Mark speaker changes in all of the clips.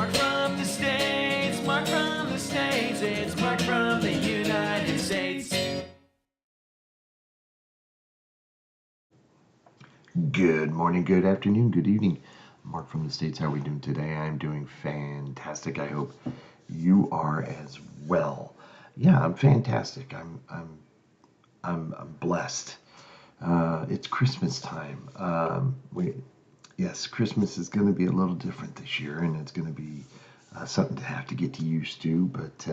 Speaker 1: Mark from the States, Mark from the States, it's Mark from the United States.
Speaker 2: Good morning, good afternoon, good evening. Mark from the States, how are we doing today? I'm doing fantastic. I hope you are as well. Yeah, I'm fantastic. I'm blessed. It's Christmas time. Yes, Christmas is going to be a little different this year, and it's going to be something to have to get used to. But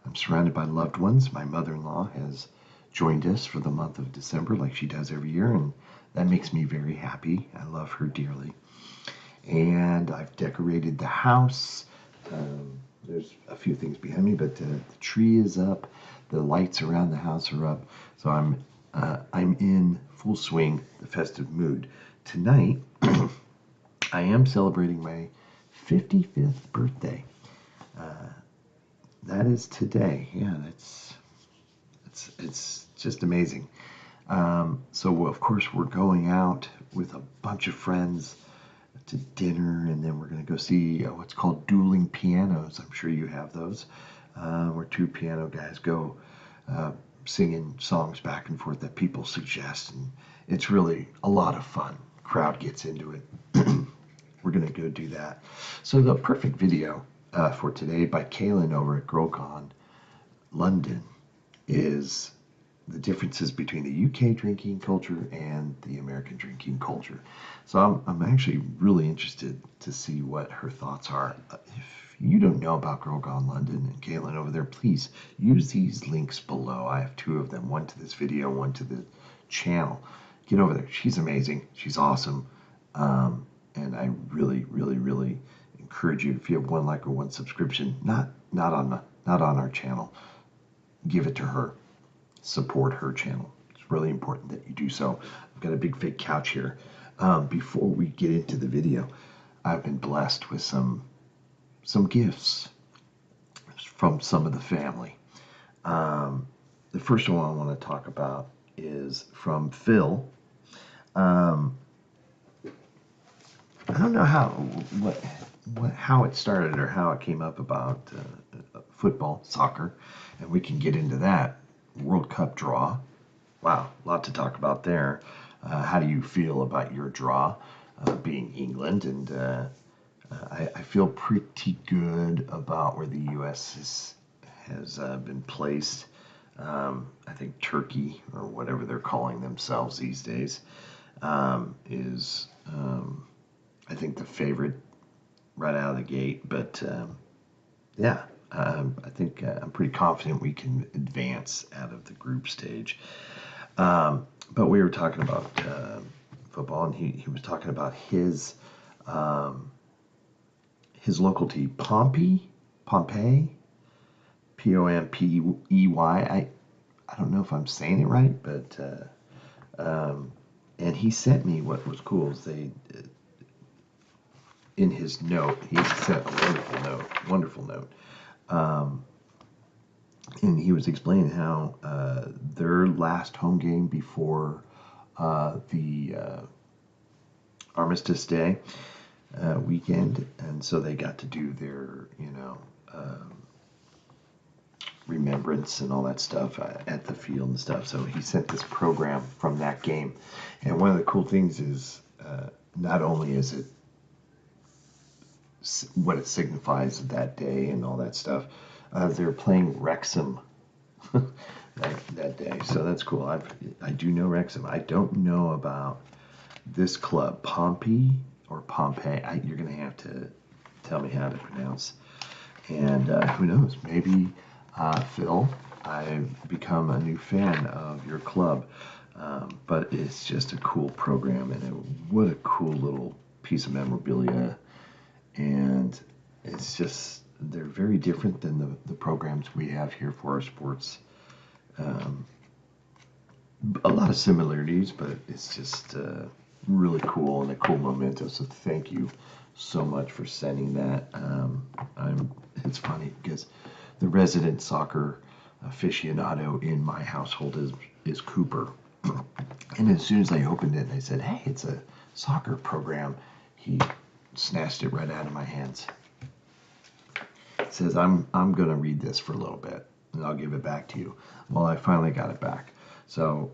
Speaker 2: I'm surrounded by loved ones. My mother-in-law has joined us for the month of December, like she does every year, and that makes me very happy. I love her dearly. And I've decorated the house. There's a few things behind me, but the tree is up. The lights around the house are up. So I'm in full swing, the festive mood. Tonight, I am celebrating my 55th birthday. That is today. Yeah, it's just amazing. So of course we're going out with a bunch of friends to dinner, and then we're going to go see what's called dueling pianos. I'm sure you have those, where two piano guys go singing songs back and forth that people suggest, and it's really a lot of fun. Crowd gets into it. We're going to go do that. So the perfect video for today by Kaylin over at GrowCon London is the differences between the UK drinking culture and the American drinking culture. So I'm actually really interested to see what her thoughts are. If you don't know about GrowCon London and Caitlin over there, please use these links below. I have two of them, one to this video, one to the channel. Get over there. She's amazing. She's awesome. And I really, really, really encourage you, if you have one like or one subscription, not on our channel, give it to her. Support her channel. It's really important that you do so. I've got a big fake couch here. Before we get into the video, I've been blessed with some gifts from some of the family. The first one I want to talk about is from Phil. I don't know how it started or how it came up about football, soccer, and we can get into that. World Cup draw. Wow, a lot to talk about there. How do you feel about your draw, being England? And I feel pretty good about where the U.S. has been placed. I think Turkey, or whatever they're calling themselves these days, is I think the favorite right out of the gate. But yeah, I think I'm pretty confident we can advance out of the group stage. But we were talking about football, and he was talking about his local team, Pompey, Pompey. I don't know if I'm saying it right, but and he sent me what was cool is they. In his note, he sent a wonderful note. And he was explaining how their last home game before the Armistice Day weekend, and so they got to do their, remembrance and all that stuff at the field and stuff. So he sent this program from that game. And one of the cool things is not only is it what it signifies that day and all that stuff. They're playing Wrexham that day, so that's cool. I do know Wrexham. I don't know about this club, Pompey or Pompeii. You're going to have to tell me how to pronounce. And who knows? Maybe Phil, I've become a new fan of your club. But it's just a cool program, and what a cool little piece of memorabilia. And it's just, they're very different than the programs we have here for our sports. A lot of similarities, but it's just really cool and a cool memento. So thank you so much for sending that. It's funny because the resident soccer aficionado in my household is Cooper. And as soon as I opened it and I said, hey, it's a soccer program, he snatched it right out of my hands. says, I'm going to read this for a little bit, and I'll give it back to you. Well, I finally got it back. So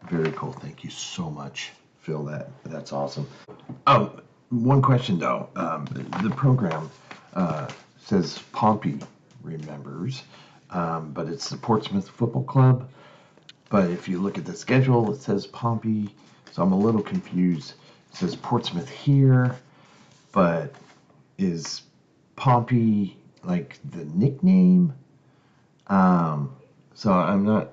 Speaker 2: very cool. Thank you so much, Phil. That's awesome. Oh, one question though. The program says Pompey remembers, but it's the Portsmouth Football Club. But if you look at the schedule, it says Pompey, so I'm a little confused. It says Portsmouth here, but is Pompey like the nickname? So I'm not.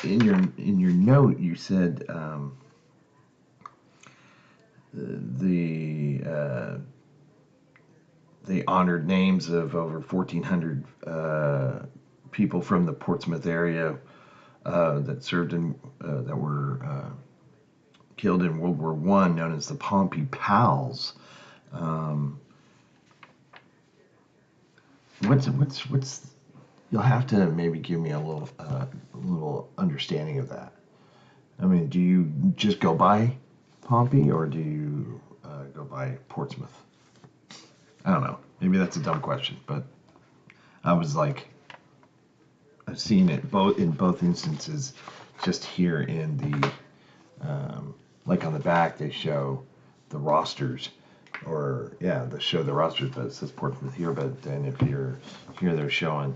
Speaker 2: In your note, you said they honored names of over 1,400 people from the Portsmouth area that served in that were killed in World War One, known as the Pompey Pals. Um, what's You'll have to maybe give me a little understanding of that. I mean, do you just go by Pompey or do you go by Portsmouth? I don't know. Maybe that's a dumb question, but I was like, I've seen it both in both instances. Just here in the like on the back, they show the rosters, or yeah, they show the rosters, but it says Portsmouth here. But then if you're here, they're showing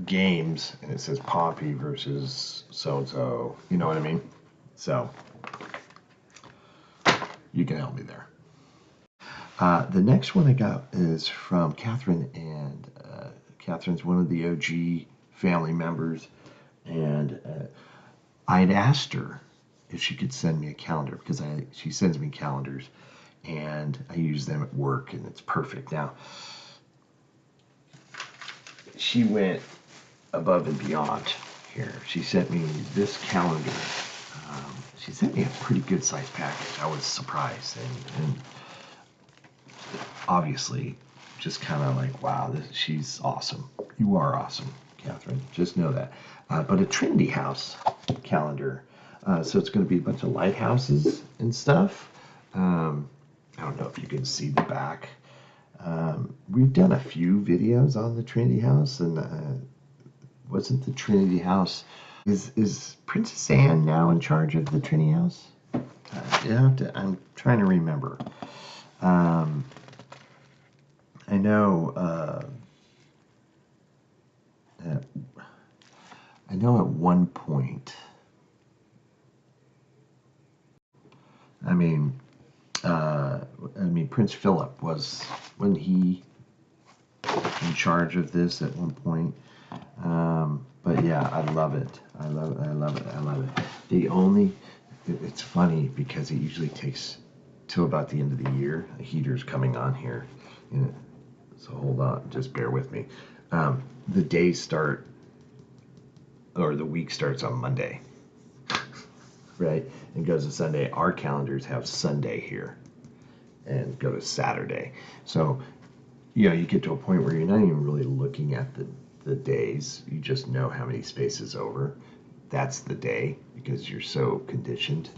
Speaker 2: games, and it says Pompey versus so and so. You know what I mean? So you can help me there. The next one I got is from Catherine, and Catherine's one of the OG family members, and I'd asked her if she could send me a calendar because she sends me calendars, and I use them at work, and it's perfect. Now, she went above and beyond here. She sent me this calendar. She sent me a pretty good sized package. I was surprised, and obviously just kind of like, wow, she's awesome. You are awesome, Catherine. Just know that. But a Trinity House calendar. So it's going to be a bunch of lighthouses and stuff. I don't know if you can see the back. We've done a few videos on the Trinity House, and wasn't the Trinity House... Is Princess Anne now in charge of the Trinity House? I'm trying to remember. I know. I know at one point. I mean, Prince Philip when he in charge of this at one point. But yeah, I love it. I love it. I love it. I love it. It's funny because it usually takes till about the end of the year. The heater's coming on here, so hold on, just bear with me. The days start, or the week starts on Monday, right? And goes to Sunday. Our calendars have Sunday here, and go to Saturday. So, you get to a point where you're not even really looking at the days. You just know how many spaces over. That's the day because you're so conditioned.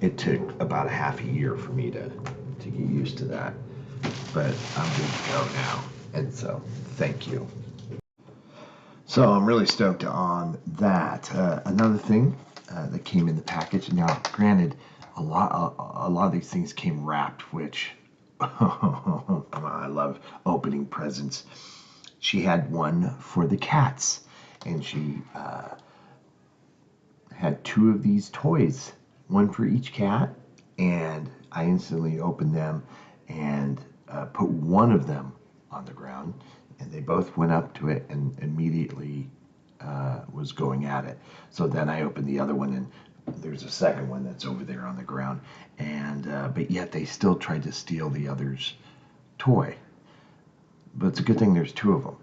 Speaker 2: It took about a half a year for me to get used to that, but I'm good to go now. And so, thank you. So I'm really stoked on that. Another thing that came in the package. Now, granted, a lot of these things came wrapped, which I love opening presents. She had one for the cats, and she had two of these toys, one for each cat, and I instantly opened them and put one of them on the ground, and they both went up to it and immediately was going at it. So then I opened the other one, and there's a second one that's over there on the ground, and but yet they still tried to steal the other's toy. But it's a good thing there's two of them.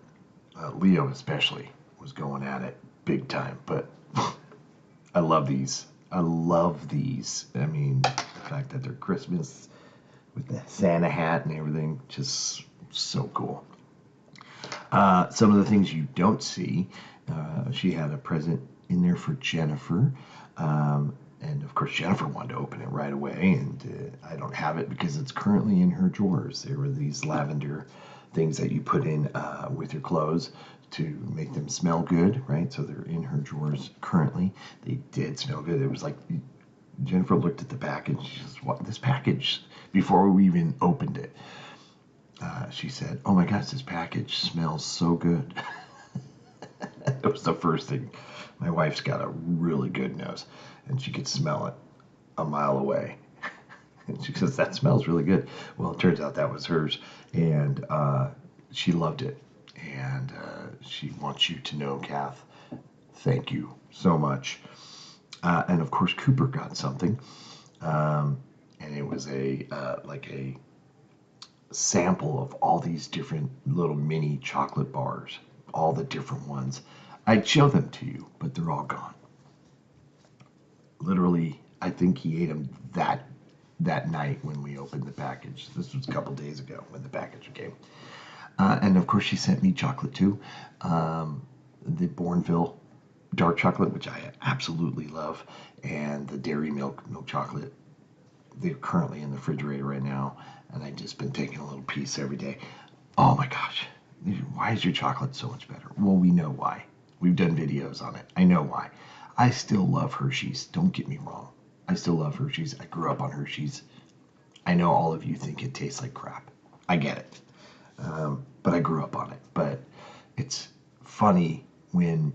Speaker 2: Leo especially was going at it big time, but I love these. I love these. I mean, the fact that they're Christmas with the Santa hat and everything, just so cool. Some of the things you don't see, she had a present in there for Jennifer. And of course, Jennifer wanted to open it right away, and I don't have it because it's currently in her drawers. There were these lavender things that you put in with your clothes to make them smell good, right? So they're in her drawers currently. They did smell good. It was like Jennifer looked at the package. She says, "What this package?" Before we even opened it, she said, "Oh my gosh, this package smells so good." That was the first thing. My wife's got a really good nose, and she could smell it a mile away. And she says, "That smells really good." Well, it turns out that was hers, and she loved it. And she wants you to know, Kath, thank you so much. And of course, Cooper got something, and it was like a sample of all these different little mini chocolate bars, all the different ones. I'd show them to you, but they're all gone. Literally, I think he ate them that night when we opened the package. This was a couple days ago when the package came. And of course, she sent me chocolate too. The Bournville dark chocolate, which I absolutely love, and the dairy milk chocolate. They're currently in the refrigerator right now, and I've just been taking a little piece every day. Oh my gosh, why is your chocolate so much better? Well, we know why. We've done videos on it. I know why. I still love Hershey's. Don't get me wrong. I still love Hershey's. I grew up on Hershey's. I know all of you think it tastes like crap. I get it. But I grew up on it. But it's funny when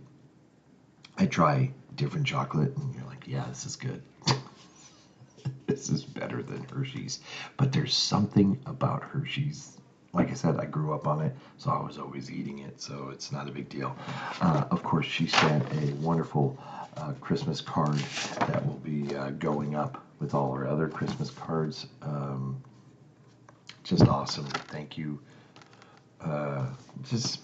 Speaker 2: I try different chocolate and you're like, yeah, this is good. This is better than Hershey's. But there's something about Hershey's. Like I said, I grew up on it, so I was always eating it, so it's not a big deal. Of course, she sent a wonderful Christmas card that will be going up with all our other Christmas cards. Just awesome. Thank you. Just,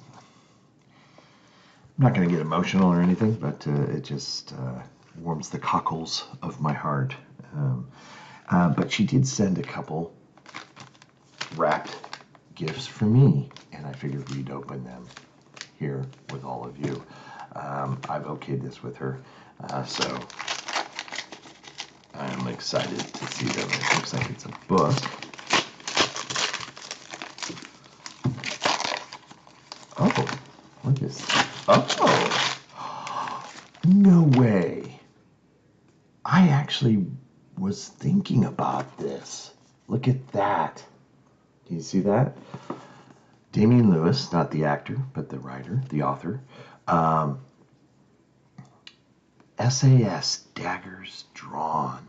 Speaker 2: I'm not going to get emotional or anything, but it just warms the cockles of my heart. But she did send a couple wrapped gifts for me, and I figured we'd open them here with all of you. I've okayed this with her, so I'm excited to see them. It looks like it's a book. Oh, what is this? Oh, no way. I actually was thinking about this. Look at that. Do you see that? Damian Lewis, not the actor, but the writer, the author. SAS, Daggers Drawn.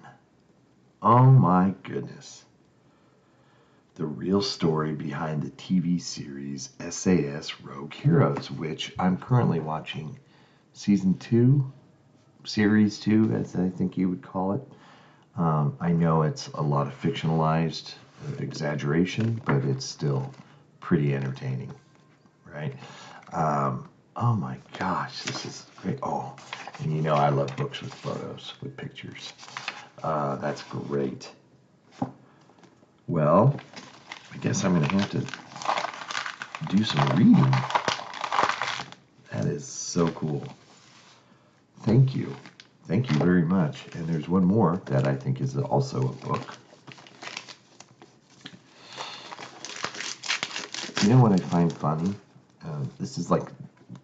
Speaker 2: Oh my goodness. The real story behind the TV series SAS Rogue Heroes, which I'm currently watching season 2, series 2, as I think you would call it. I know it's a lot of fictionalized exaggeration, but it's still pretty entertaining, right? Oh my gosh, this is great. Oh, and you know I love books with photos, with pictures. That's great. Well, I guess I'm going to have to do some reading. That is so cool. Thank you. Thank you very much. And there's one more that I think is also a book. You know what I find funny? This is like,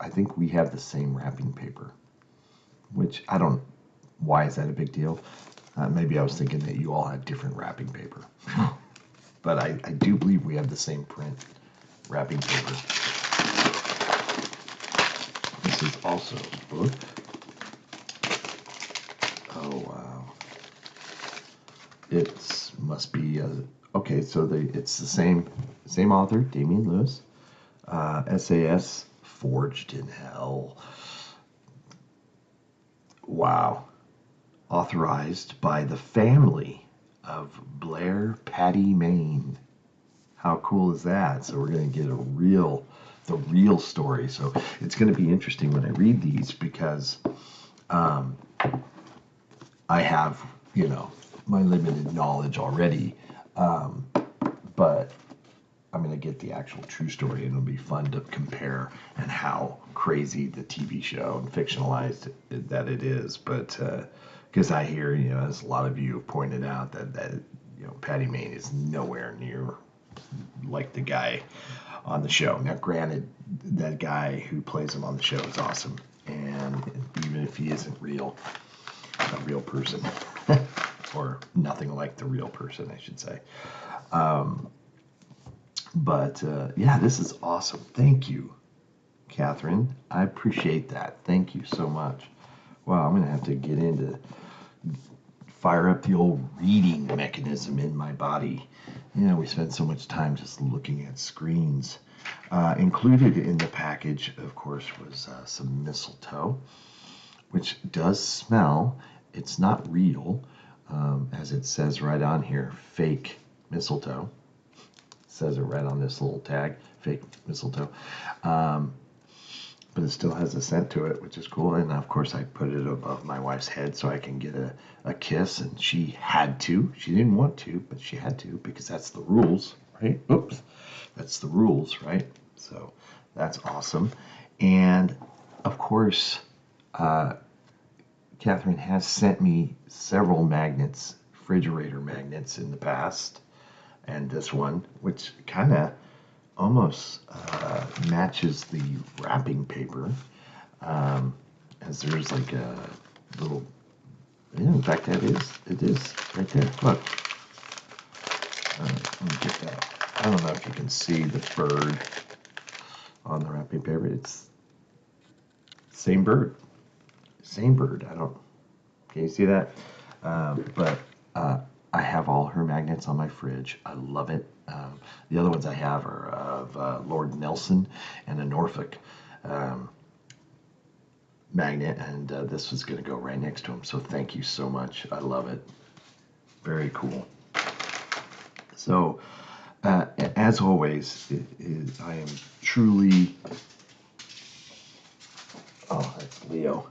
Speaker 2: I think we have the same wrapping paper, which I don't, why is that a big deal? Maybe I was thinking that you all had different wrapping paper. But I do believe we have the same print wrapping paper. This is also a book. Oh, wow. It must be, okay, so it's the same author, Damian Lewis. SAS, Forged in Hell. Wow. Authorized by the family of Blair Patty Main. How cool is that? So we're going to get the real story. So it's going to be interesting when I read these because I have, my limited knowledge already. But I'm going to get the actual true story, and it'll be fun to compare and how crazy the TV show and fictionalized that it is. But because I hear, as a lot of you have pointed out, that Patty Main is nowhere near like the guy on the show. Now, granted, that guy who plays him on the show is awesome, and even if he isn't real, a real person, or nothing like the real person, I should say. But yeah, this is awesome. Thank you, Catherine. I appreciate that. Thank you so much. Wow, I'm going to have to get into fire up the old reading mechanism in my body. You know, we spend so much time just looking at screens. Included in the package, of course, was some mistletoe, which does smell. It's not real, as it says right on here, fake mistletoe. Says it right on this little tag, fake mistletoe. But it still has a scent to it, which is cool. And of course, I put it above my wife's head so I can get a kiss. And she had to. She didn't want to, but she had to because that's the rules, right? Oops. That's the rules, right? So that's awesome. And of course, Catherine has sent me several magnets, refrigerator magnets in the past. And this one, which kind of almost matches the wrapping paper, as there's like a little, yeah, in fact, it is right there. Look, let me get that. I don't know if you can see the bird on the wrapping paper. It's same bird. I don't, can you see that? But I have all her magnets on my fridge. I love it. The other ones I have are of Lord Nelson and a Norfolk magnet, and this was going to go right next to him. So thank you so much. I love it. Very cool. So as always, I am truly, oh, that's Leo.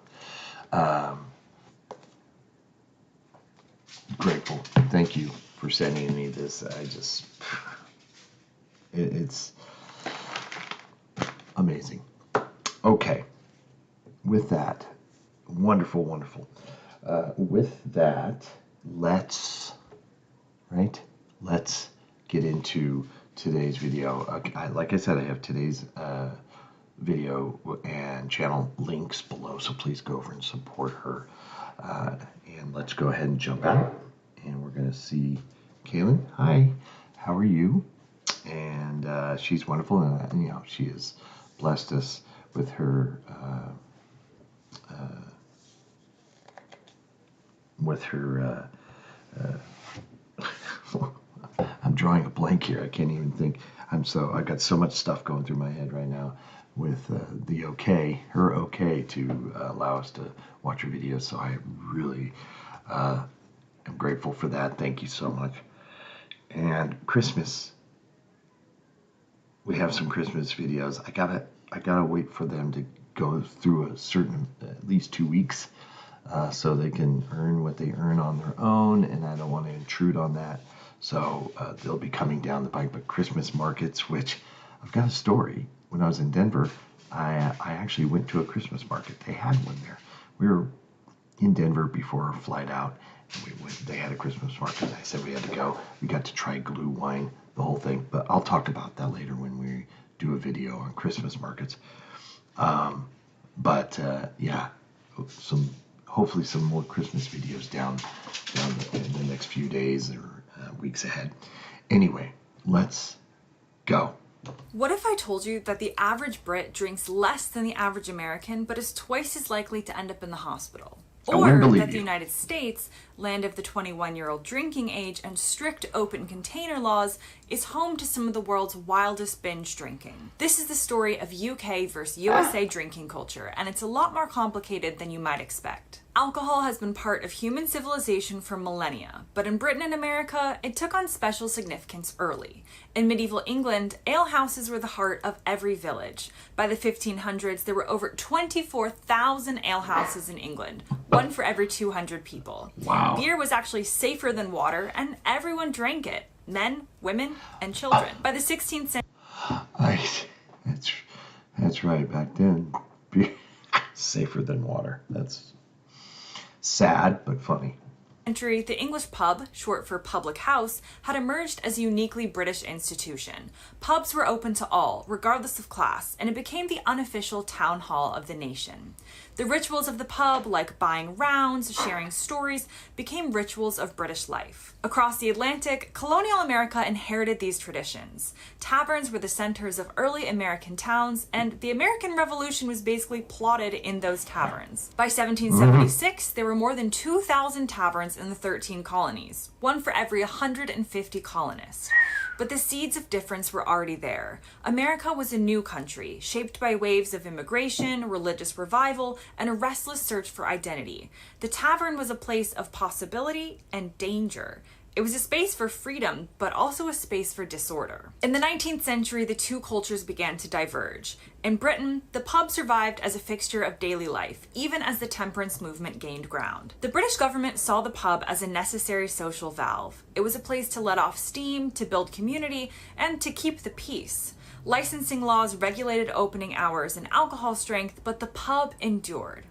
Speaker 2: Grateful. Thank you for sending me this. It's amazing. Okay. With that, wonderful. With that, let's get into today's video. Like I said, I have today's video and channel links below, so please go over and support her. And let's go ahead and jump out. And we're going to see Kaylin. Hi, how are you? And she's wonderful, and you know, she has blessed us with her I'm drawing a blank here. I can't even think. I got so much stuff going through my head right now with her okay to allow us to watch her videos. So I really am grateful for that. Thank you so much. And Christmas, we have some Christmas videos. I gotta wait for them to go through a certain, at least 2 weeks, so they can earn what they earn on their own, and I don't want to intrude on that. So they'll be coming down the pike. But Christmas markets, which I've got a story. When I was in Denver, I actually went to a Christmas market. They had one there. We were in Denver before our flight out, and they had a Christmas market. I said we had to go. We got to try glue wine, the whole thing. But I'll talk about that later when we do a video on Christmas markets. Yeah, hopefully some more Christmas videos down in the next few days or weeks ahead. Anyway, let's go.
Speaker 3: What if I told you that the average Brit drinks less than the average American, but is twice as likely to end up in the hospital? Or that the United States, land of the 21-year-old drinking age and strict open container laws, is home to some of the world's wildest binge drinking. This is the story of UK versus USA drinking culture, and it's a lot more complicated than you might expect. Alcohol has been part of human civilization for millennia, but in Britain and America, it took on special significance early. In medieval England, alehouses were the heart of every village. By the 1500s, there were over 24,000 alehouses in England, one for every 200 people.
Speaker 2: Wow.
Speaker 3: Beer was actually safer than water, and everyone drank it. Men, women, and children. By the 16th century...
Speaker 2: That's right. Back then, beer safer than water. That's sad, but funny.
Speaker 3: century, the English pub, short for public house, had emerged as a uniquely British institution. Pubs were open to all, regardless of class, and it became the unofficial town hall of the nation. The rituals of the pub, like buying rounds, sharing stories, became rituals of British life. Across the Atlantic, colonial America inherited these traditions. Taverns were the centers of early American towns, and the American Revolution was basically plotted in those taverns. By 1776, there were more than 2,000 taverns in the 13 colonies, one for every 150 colonists. But the seeds of difference were already there. America was a new country, shaped by waves of immigration, religious revival, and a restless search for identity. The tavern was a place of possibility and danger. It was a space for freedom, but also a space for disorder. In the 19th century, the two cultures began to diverge. In Britain, the pub survived as a fixture of daily life, even as the temperance movement gained ground. The British government saw the pub as a necessary social valve. It was a place to let off steam, to build community, and to keep the peace. Licensing laws regulated opening hours and alcohol strength, but the pub endured.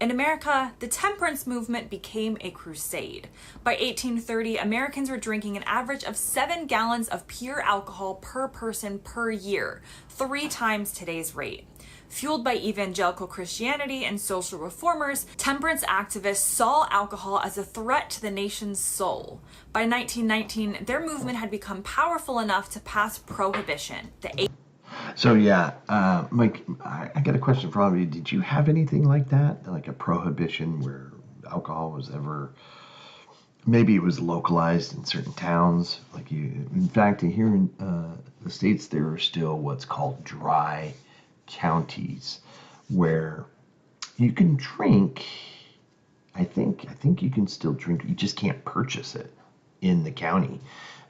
Speaker 3: In America, the temperance movement became a crusade. By 1830, Americans were drinking an average of 7 gallons of pure alcohol per person per year, 3 times today's rate. Fueled by evangelical Christianity and social reformers, temperance activists saw alcohol as a threat to the nation's soul. By 1919, their movement had become powerful enough to pass prohibition.
Speaker 2: So yeah, Mike, I got a question for all of you. Did you have anything like that, like a prohibition where alcohol was ever? Maybe it was localized in certain towns. Like in fact, here in the States, there are still what's called dry counties, where you can drink. I think you can still drink. You just can't purchase it in the county.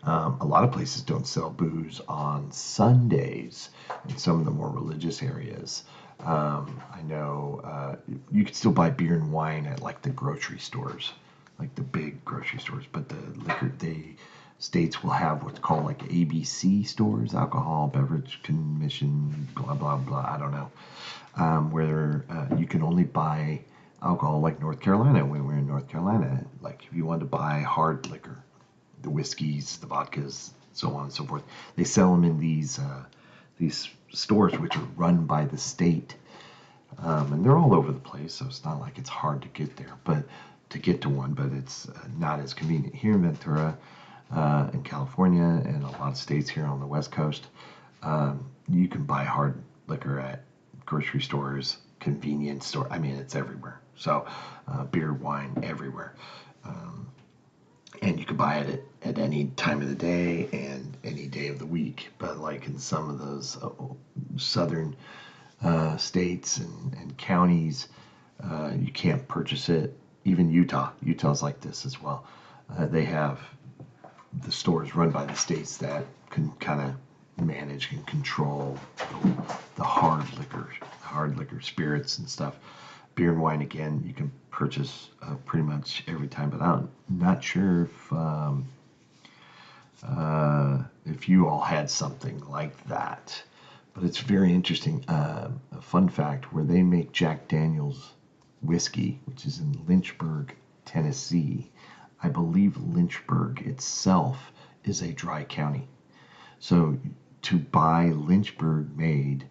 Speaker 2: A lot of places don't sell booze on Sundays in some of the more religious areas. I know you can still buy beer and wine at like the grocery stores, like the big grocery stores, but the states will have what's called like ABC stores, alcohol beverage commission, blah blah blah. I don't know, where you can only buy alcohol, like North Carolina. When we're in North Carolina, like if you want to buy hard liquor, the whiskeys, the vodkas, so on and so forth. They sell them in these stores, which are run by the state, and they're all over the place. So it's not like it's hard to get there, but to get to one. But it's not as convenient here in Ventura, in California, and a lot of states here on the West Coast. You can buy hard liquor at grocery stores, convenience store. I mean, it's everywhere. So beer, wine, everywhere. And you can buy it at any time of the day and any day of the week. But like in some of those southern states and counties, you can't purchase it. Even Utah's like this as well. They have the stores run by the states that can kind of manage and control the hard liquor, spirits and stuff. Beer and wine, again, you can purchase pretty much every time, but I'm not sure if you all had something like that. But it's very interesting. A fun fact, where they make Jack Daniel's whiskey, which is in Lynchburg, Tennessee. I believe Lynchburg itself is a dry county. So to buy Lynchburg made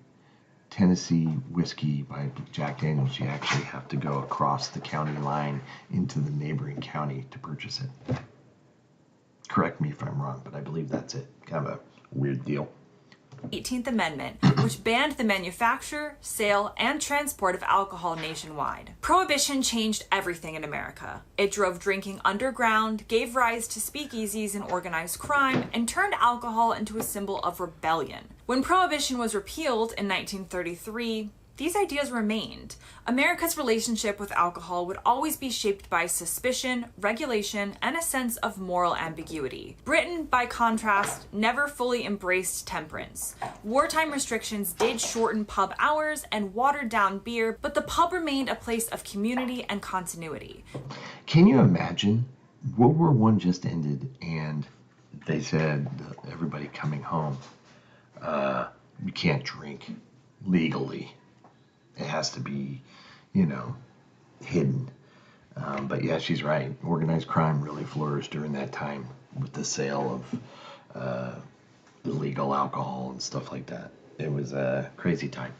Speaker 2: Tennessee whiskey by Jack Daniels, you actually have to go across the county line into the neighboring county to purchase it. Correct me if I'm wrong, but I believe that's it. Kind of a weird deal.
Speaker 3: 18th Amendment, which banned the manufacture, sale, and transport of alcohol nationwide. Prohibition changed everything in America. It drove drinking underground, gave rise to speakeasies and organized crime, and turned alcohol into a symbol of rebellion. When Prohibition was repealed in 1933, these ideas remained. America's relationship with alcohol would always be shaped by suspicion, regulation, and a sense of moral ambiguity. Britain, by contrast, never fully embraced temperance. Wartime restrictions did shorten pub hours and watered down beer, but the pub remained a place of community and continuity.
Speaker 2: Can you imagine? World War I just ended, and they said, everybody coming home, you can't drink legally. It has to be, hidden. But yeah, she's right. Organized crime really flourished during that time with the sale of illegal alcohol and stuff like that. It was a crazy time.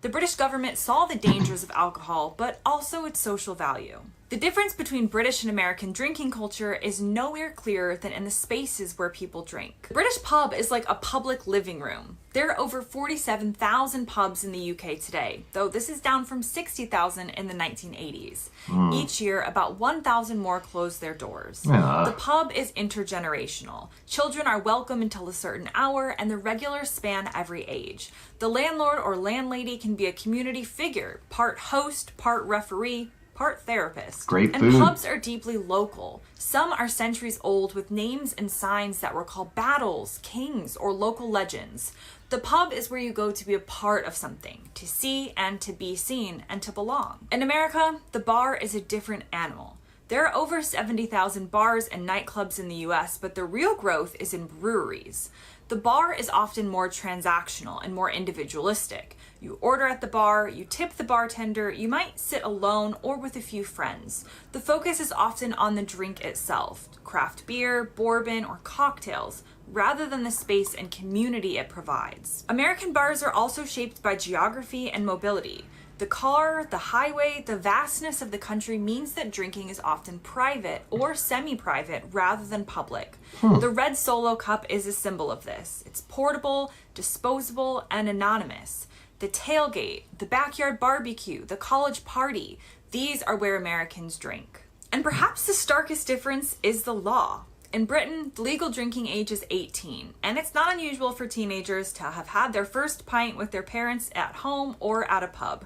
Speaker 3: The British government saw the dangers of alcohol, but also its social value. The difference between British and American drinking culture is nowhere clearer than in the spaces where people drink. The British pub is like a public living room. There are over 47,000 pubs in the UK today, though this is down from 60,000 in the 1980s. Each year, about 1,000 more close their doors. The pub is intergenerational. Children are welcome until a certain hour, and the regulars span every age. The landlord or landlady can be a community figure, part host, part referee, part therapist.
Speaker 2: Great food.
Speaker 3: And pubs are deeply local. Some are centuries old with names and signs that recall battles, kings, or local legends. The pub is where you go to be a part of something, to see and to be seen and to belong. In America, the bar is a different animal. There are over 70,000 bars and nightclubs in the US, but the real growth is in breweries. The bar is often more transactional and more individualistic. You order at the bar, you tip the bartender, you might sit alone or with a few friends. The focus is often on the drink itself, craft beer, bourbon, or cocktails, rather than the space and community it provides. American bars are also shaped by geography and mobility. The car, the highway, the vastness of the country means that drinking is often private or semi-private rather than public. The red Solo cup is a symbol of this. It's portable, disposable, and anonymous. The tailgate, the backyard barbecue, the college party, these are where Americans drink. And perhaps the starkest difference is the law. In Britain, the legal drinking age is 18, and it's not unusual for teenagers to have had their first pint with their parents at home or at a pub.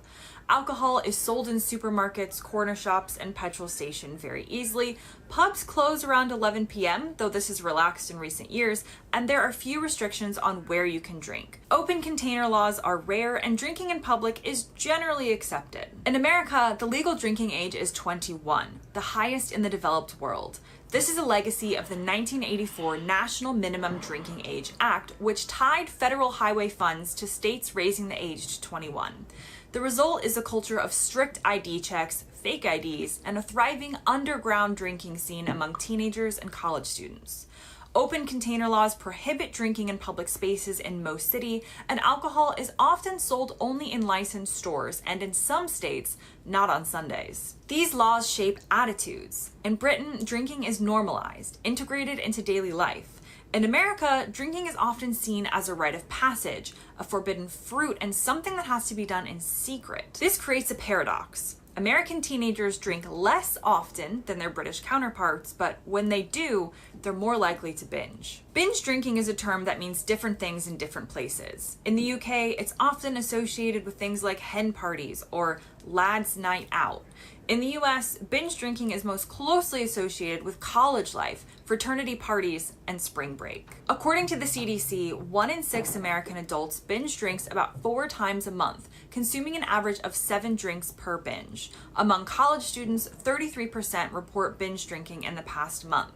Speaker 3: Alcohol is sold in supermarkets, corner shops, and petrol stations very easily. Pubs close around 11 p.m., though this has relaxed in recent years, and there are few restrictions on where you can drink. Open container laws are rare, and drinking in public is generally accepted. In America, the legal drinking age is 21, the highest in the developed world. This is a legacy of the 1984 National Minimum Drinking Age Act, which tied federal highway funds to states raising the age to 21. The result is a culture of strict ID checks, fake IDs, and a thriving underground drinking scene among teenagers and college students. Open container laws prohibit drinking in public spaces in most cities, and alcohol is often sold only in licensed stores and in some states, not on Sundays. These laws shape attitudes. In Britain, drinking is normalized, integrated into daily life. In America, drinking is often seen as a rite of passage, a forbidden fruit, and something that has to be done in secret. This creates a paradox. American teenagers drink less often than their British counterparts, but when they do, they're more likely to binge. Binge drinking is a term that means different things in different places. In the UK, it's often associated with things like hen parties or lads' night out. In the US, binge drinking is most closely associated with college life, fraternity parties, and spring break. According to the CDC, 1 in 6 American adults binge drinks about 4 times a month, consuming an average of 7 drinks per binge. Among college students, 33% report binge drinking in the past month.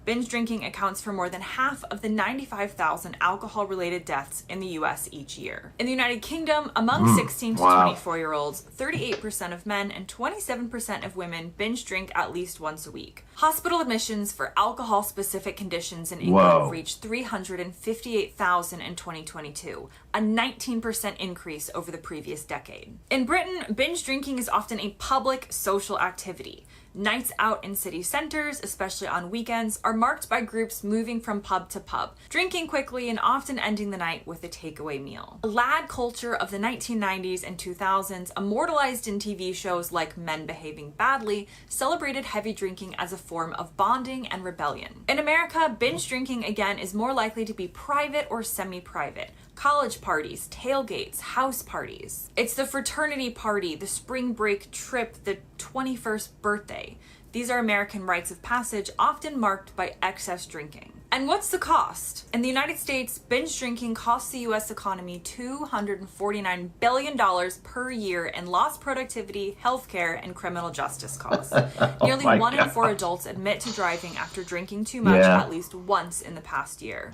Speaker 3: Binge drinking accounts for more than half of the 95,000 alcohol-related deaths in the US each year. In the United Kingdom, among 16 to 24-year-olds, 38% of men and 27% of women binge drink at least once a week. Hospital admissions for alcohol-specific conditions in England reached 358,000 in 2022, a 19% increase over the previous decade. In Britain, binge drinking is often a public social activity. Nights out in city centers, especially on weekends, are marked by groups moving from pub to pub, drinking quickly and often ending the night with a takeaway meal. The lad culture of the 1990s and 2000s, immortalized in TV shows like Men Behaving Badly, celebrated heavy drinking as a form of bonding and rebellion. In America, binge drinking again is more likely to be private or semi-private. College parties, tailgates, house parties. It's the fraternity party, the spring break trip, the 21st birthday. These are American rites of passage, often marked by excess drinking. And what's the cost? In the United States, binge drinking costs the US economy $249 billion per year in lost productivity, healthcare, and criminal justice costs. Nearly 1 in 4 adults admit to driving after drinking too much at least once in the past year.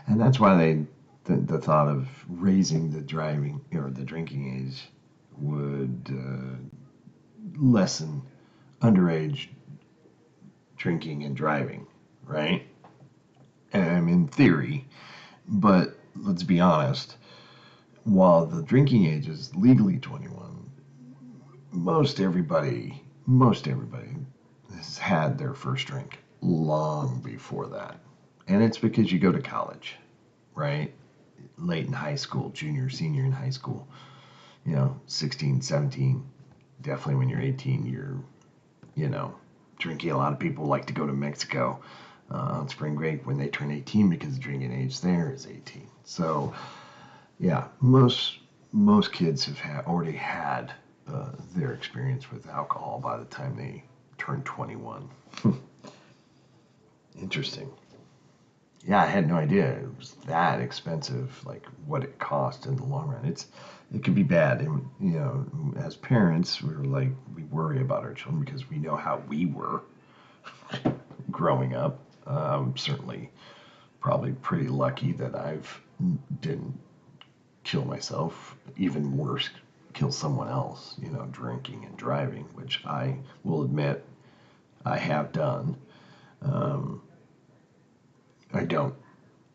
Speaker 2: And that's why the thought of raising the driving or the drinking age would lessen underage drinking and driving, right? In theory, but let's be honest, while the drinking age is legally 21, most everybody has had their first drink long before that. And it's because you go to college, right? Late in high school, junior, senior in high school, 16, 17. Definitely when you're 18, you're, drinking. A lot of people like to go to Mexico on spring break when they turn 18 because the drinking age there is 18. So, yeah, most kids have already had their experience with alcohol by the time they turn 21. Interesting. Yeah, I had no idea it was that expensive, like what it cost in the long run. It could be bad. And, as parents, we worry about our children because we know how we were growing up. Certainly probably pretty lucky that didn't kill myself. Even worse, kill someone else, drinking and driving, which I will admit I have done. I don't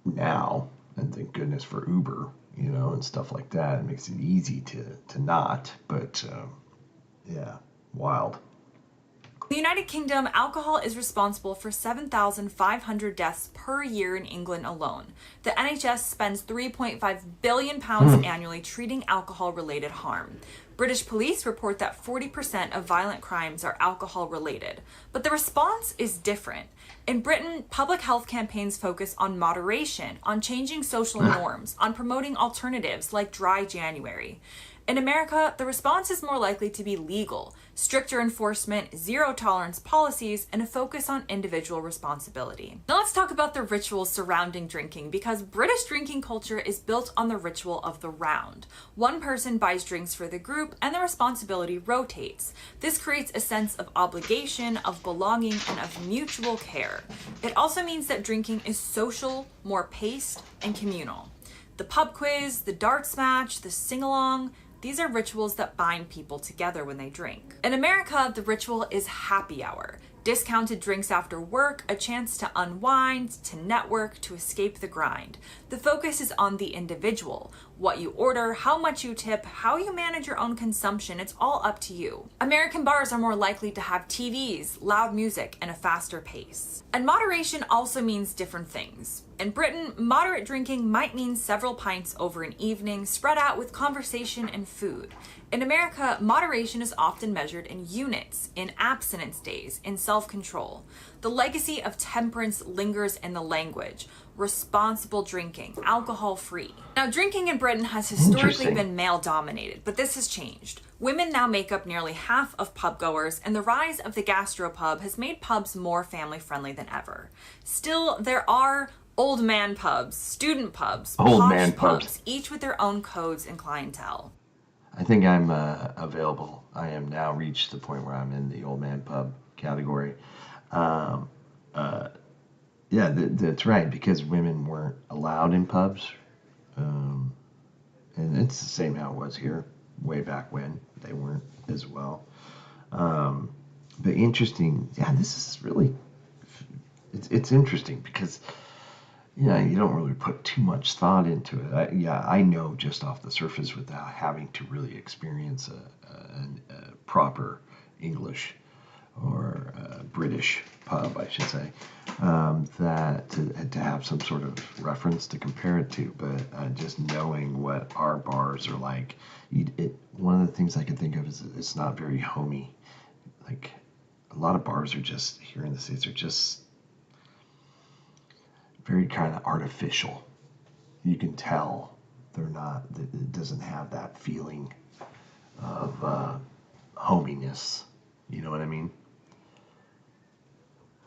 Speaker 2: now, and thank goodness for Uber, and stuff like that. It makes it easy to not, but yeah, wild.
Speaker 3: In the United Kingdom, alcohol is responsible for 7,500 deaths per year in England alone. The NHS spends £3.5 billion annually treating alcohol-related harm. British police report that 40% of violent crimes are alcohol-related, but the response is different. In Britain, public health campaigns focus on moderation, on changing social norms, on promoting alternatives like dry January. In America, the response is more likely to be legal, stricter enforcement, zero-tolerance policies, and a focus on individual responsibility. Now let's talk about the rituals surrounding drinking, because British drinking culture is built on the ritual of the round. One person buys drinks for the group, and the responsibility rotates. This creates a sense of obligation, of belonging, and of mutual care. It also means that drinking is social, more paced, and communal. The pub quiz, the darts match, the sing-along, these are rituals that bind people together when they drink. In America, the ritual is happy hour. Discounted drinks after work, a chance to unwind, to network, to escape the grind. The focus is on the individual. What you order, how much you tip, how you manage your own consumption, it's all up to you. American bars are more likely to have TVs, loud music, and a faster pace. And moderation also means different things. In Britain, moderate drinking might mean several pints over an evening, spread out with conversation and food. In America, moderation is often measured in units, in abstinence days, in self-control. The legacy of temperance lingers in the language. Responsible drinking, alcohol-free. Now, drinking in Britain has historically been male-dominated, but this has changed. Women now make up nearly half of pub goers, and the rise of the gastropub has made pubs more family-friendly than ever. Still, there are old man pubs, student pubs, posh pubs, each with their own codes and clientele.
Speaker 2: I think I'm available. I am now reached the point where I'm in the old man pub category. Yeah, that's right, because women weren't allowed in pubs. And it's the same how it was here way back when. They weren't as well. But interesting, yeah, this is really, it's interesting because, you don't really put too much thought into it. I know just off the surface without having to really experience a proper English or British pub, I should say, that to have some sort of reference to compare it to. But just knowing what our bars are like, one of the things I can think of is it's not very homey. Like a lot of bars are just here in the States are just very kind of artificial. You can tell it doesn't have that feeling of hominess. You know what I mean?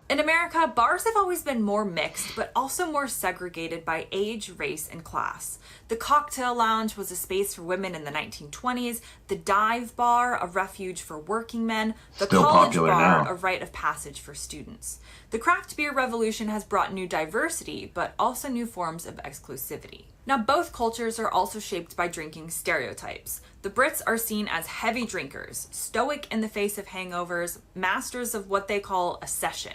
Speaker 3: In America, bars have always been more mixed, but also more segregated by age, race, and class. The cocktail lounge was a space for women in the 1920s, the dive bar, a refuge for working men, the
Speaker 2: Still
Speaker 3: college bar,
Speaker 2: now.
Speaker 3: a rite of passage for students. The craft beer revolution has brought new diversity, but also new forms of exclusivity. Now, both cultures are also shaped by drinking stereotypes. The Brits are seen as heavy drinkers, stoic in the face of hangovers, masters of what they call a session.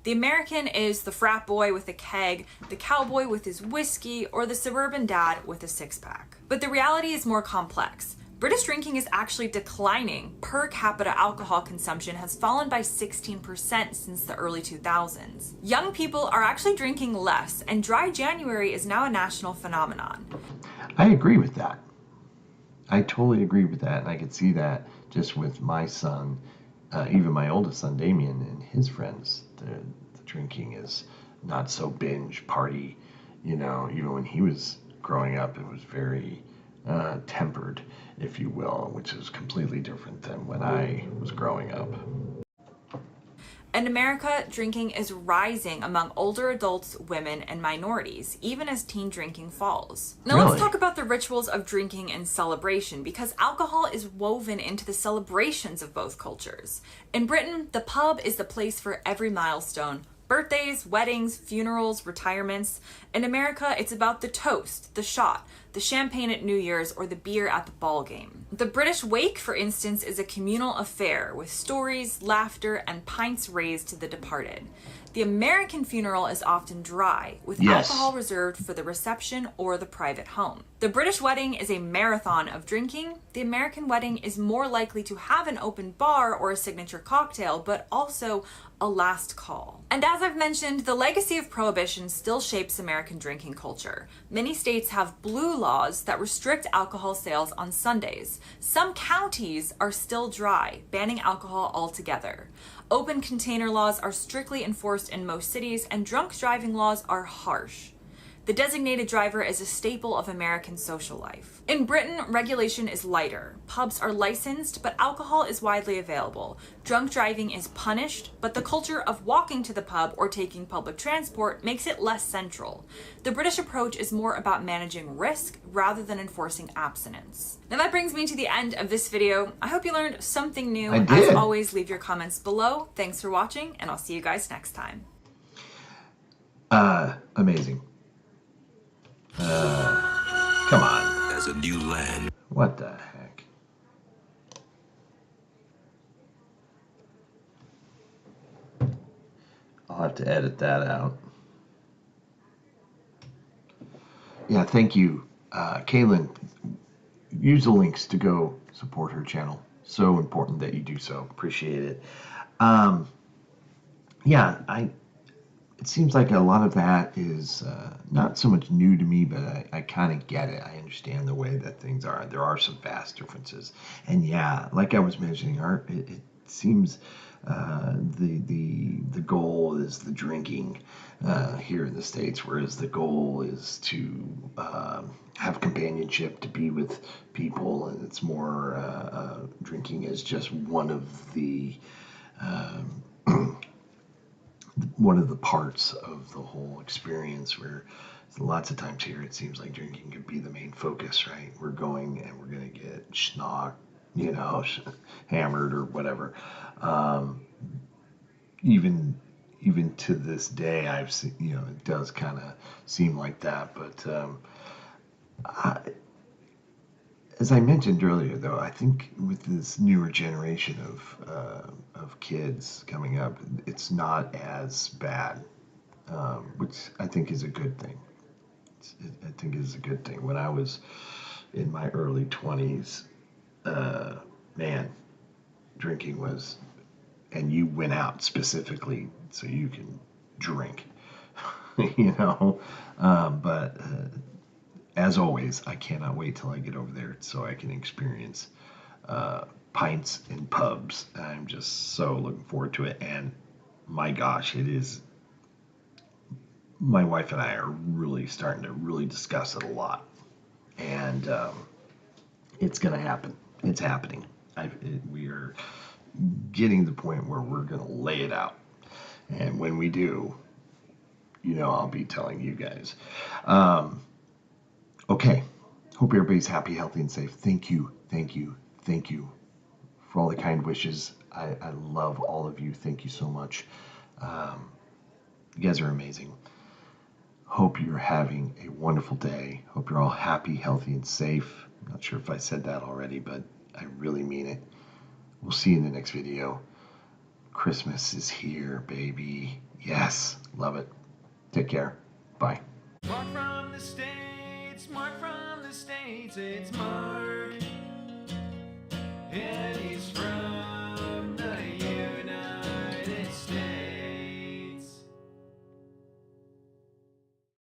Speaker 3: The American is the frat boy with a keg, the cowboy with his whiskey, or the suburban dad with a six-pack. But the reality is more complex. British drinking is actually declining. Per capita alcohol consumption has fallen by 16% since the early 2000s. Young people are actually drinking less, and dry January is now a national phenomenon.
Speaker 2: I agree with that. I totally agree with that, and I could see that just with my son, even my oldest son, Damien, and his friends. The drinking is not so binge party, even when he was growing up, it was very tempered, if you will, which is completely different than when I was growing up.
Speaker 3: In America, drinking is rising among older adults, women, and minorities, even as teen drinking falls. Now
Speaker 2: Really?
Speaker 3: let's talk about the rituals of drinking and celebration, because alcohol is woven into the celebrations of both cultures. In Britain, the pub is the place for every milestone. Birthdays, weddings, funerals, retirements. In America, it's about the toast, the shot, the champagne at New Year's, or the beer at the ball game. The British wake, for instance, is a communal affair with stories, laughter, and pints raised to the departed. The American funeral is often dry, with
Speaker 2: Yes.
Speaker 3: alcohol reserved for the reception or the private home. The British wedding is a marathon of drinking. The American wedding is more likely to have an open bar or a signature cocktail, but also a last call. And as I've mentioned, the legacy of prohibition still shapes American drinking culture. Many states have blue laws that restrict alcohol sales on Sundays. Some counties are still dry, banning alcohol altogether. Open container laws are strictly enforced in most cities, and drunk driving laws are harsh. The designated driver is a staple of American social life. In Britain, regulation is lighter. Pubs are licensed, but alcohol is widely available. Drunk driving is punished, but the culture of walking to the pub or taking public transport makes it less central. The British approach is more about managing risk rather than enforcing abstinence. Now that brings me to the end of this video. I hope you learned something new.
Speaker 2: I did.
Speaker 3: As always, leave your comments below. Thanks for watching, and I'll see you guys next time.
Speaker 2: Amazing. Come on.
Speaker 4: As a new land.
Speaker 2: What the heck? I'll have to edit that out. Yeah, thank you. Kaylin, use the links to go support her channel. So important that you do so. Appreciate it. It seems like a lot of that is not so much new to me, but I kind of get it. I understand the way that things are. There are some vast differences. And yeah, like I was mentioning, it seems the goal is the drinking here in the States, whereas the goal is to have companionship, to be with people, and it's more drinking is just one of the parts of the whole experience, where lots of times here it seems like drinking could be the main focus, right? We're going and we're going to get schnock, hammered or whatever. Even to this day, I've seen, it does kind of seem like that. But as I mentioned earlier, though, I think with this newer generation of kids coming up, it's not as bad, which I think is a good thing. I think is a good thing. When I was in my early 20s, man, drinking was, and you went out specifically so you can drink, but as always, I cannot wait till I get over there so I can experience pints in pubs. I'm just so looking forward to it. And my gosh, it is. My wife and I are really starting to really discuss it a lot. And it's going to happen. It's happening. We are getting to the point where we're going to lay it out. And when we do, I'll be telling you guys. Okay. Hope everybody's happy, healthy, and safe. Thank you for all the kind wishes. I love all of you. Thank you so much. You guys are amazing. Hope you're having a wonderful day. Hope you're all happy, healthy, and safe. I'm not sure if I said that already, but I really mean it. We'll see you in the next video. Christmas is here, baby. Yes, love it. Take care. Bye.
Speaker 1: Mark from the States, Mark from the States, it's Mark.